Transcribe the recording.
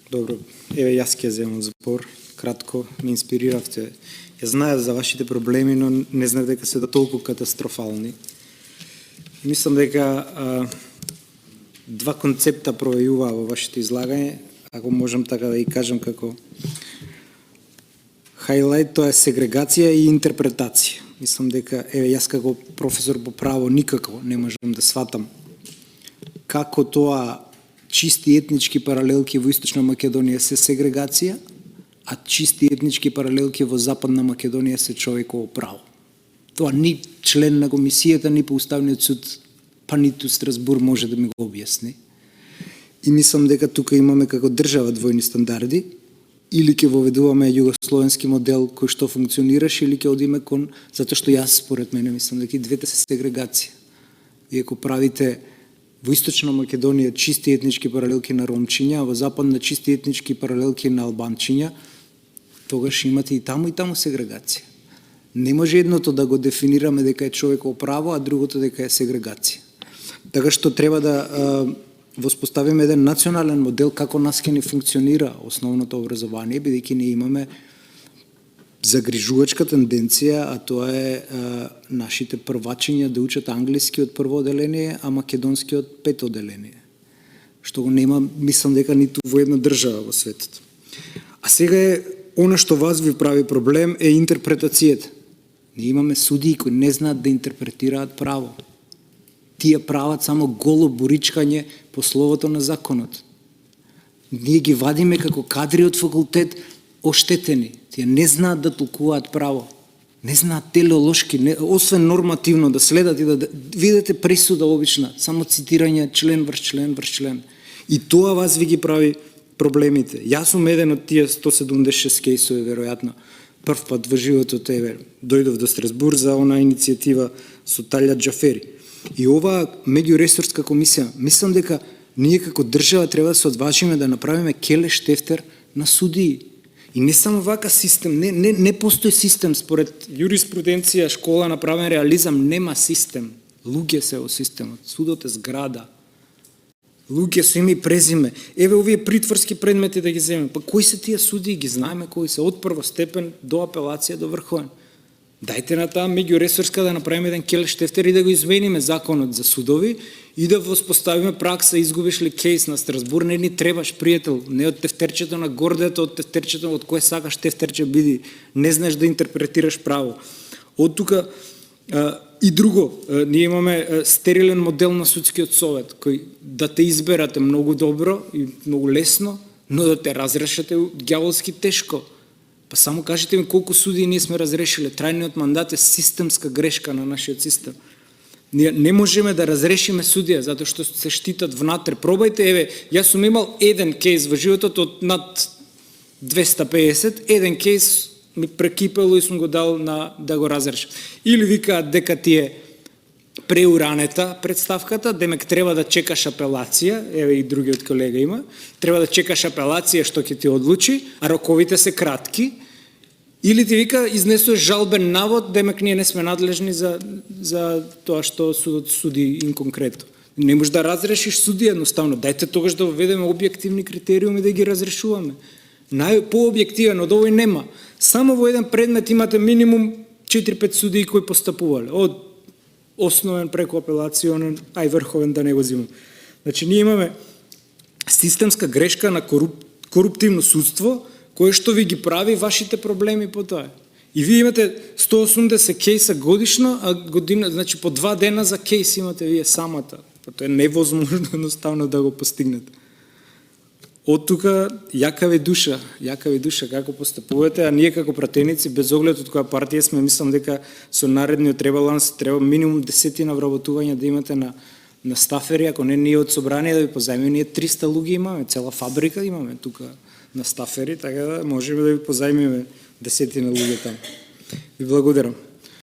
Добро, еве јас ќе земам збор, кратко, ме инспириравте. Ја знаев за вашите проблеми, но не знаев дека се толку катастрофални. Мислам дека два концепта пројавуваа во вашето излагање, ако можам така да ги кажам како хайлайт, тоа е сегрегација и интерпретација. Мислам дека еве јас како професор по право никако не можам да сватам како тоа чисти етнички паралелки во Источна Македонија се сегрегација, а чисти етнички паралелки во Западна Македонија се човеково право. Тоа ни член на комисијата, ни по Уставниот суд, па ниту Страсбур може да ми го објасни. И мислам дека тука имаме како држава двојни стандарди, или ќе воведуваме југословенски модел кој што функционираше, или ќе одиме кон, затоа што јас според мене мислам дека и двете се сегрегација. И ако правите во Источна Македонија чисти етнички паралелки на ромчиња, а во Западна чисти етнички паралелки на албанчиња, тогаш имате и таму сегрегација. Не може едното да го дефинираме дека е човеково право, а другото дека е сегрегација. Така што треба да воспоставиме еден национален модел како нас ќе ни функционира основното образование, бидејќи ние имаме загрижувачка тенденција, а тоа е нашите првачиња да учат англиски од прво оделение, а македонски од пето оделение. Што го нема, мислам дека ниту во една држава во светот. А сега е, она што вас ви прави проблем е интерпретацијата. Ние имаме судии кои не знаат да интерпретираат право. Тие прават само голо буричкање по словото на законот. Ние ги вадиме како кадри од факултет оштетени. Тие не знаат да толкуваат право. Не знаат телеолошки, освен нормативно да следат и да видите пресуда обична, само цитирање член врз член врз член. И тоа вас ви ги прави проблемите. Јас сум еден од тие 176 кейсови, веројатно. Прв пат во животот дојдов до Страсбур за она иницијатива со Талјат Џафери. И оваа меѓуресорска комисија, мислам дека ние како држава треба да се одважиме да направиме келеш тефтер на судии. И не само вака систем, не постои систем според јуриспруденција, школа направен реализам, нема систем. Луѓе се во системот, судот е зграда. Луѓе со име и презиме. Еве овие притворски предмети да ги земеме. Па кои се тие судии, ги знаеме кои се, од првостепен до апелација до врховен. Дајте на таа меѓуресорска да направиме еден келеш тефтер и да го измениме законот за судови и да воспоставиме пракса. Изгубиш ли кейс на Страсбур, не ни требаш, пријател, не од тефтерчето на гордето, од тефтерчето од кое сакаш тефтерче биди, не знаеш да интерпретираш право. Од тука и друго, ние имаме стерилен модел на судскиот совет, кој да те изберате многу добро и многу лесно, но да те разрешате ѓаволски тешко. Па само кажете ми колку судии ние сме разрешиле. Трајниот мандат е системска грешка на нашиот систем. Ние не можеме да разрешиме судија, затоа што се штитат внатре. Пробајте, еве, јас сум имал еден кейс во животот од над 250, еден кейс ми прекипело и сум го дал да го разрешам. Или викаат дека ти е преуранета представката, демек треба да чекаш апелација, еве и другиот колега има, треба да чекаш апелација што ќе ти одлучи, а роковите се кратки, или ти вика изнесуваш жалбен навод, демек ние не сме надлежни за тоа што судот суди инконкретно. Не можеш да разрешиш суди едноставно, дајте тогаш да введеме објективни критериуми да ги разрешуваме. Пообјективен од овој нема. Само во еден предмет имате минимум 4-5 судии кои постапувале, од основен преку апелационен, ај врховен да не го зимам. Значи, ние имаме системска грешка на коруптивно судство, кое што ви ги прави вашите проблеми по тоа. И вие имате 180 кейса годишно, а година, значи по 2 дена за кейс имате вие самата. Тоа е невозможно едноставно да го постигнете. Од тука, јака ви душа како постапувате, а ние како пратеници, без оглед од која партија сме, мислам дека со наредниот ребаланс треба минимум 10 вработувања да имате на стафери, ако не ние од собрание да ви позајмиме, ние 300 луѓе имаме, цела фабрика имаме тука на стафери, така да можеме да ви позајмиме 10 луѓе таму. Ви благодарам.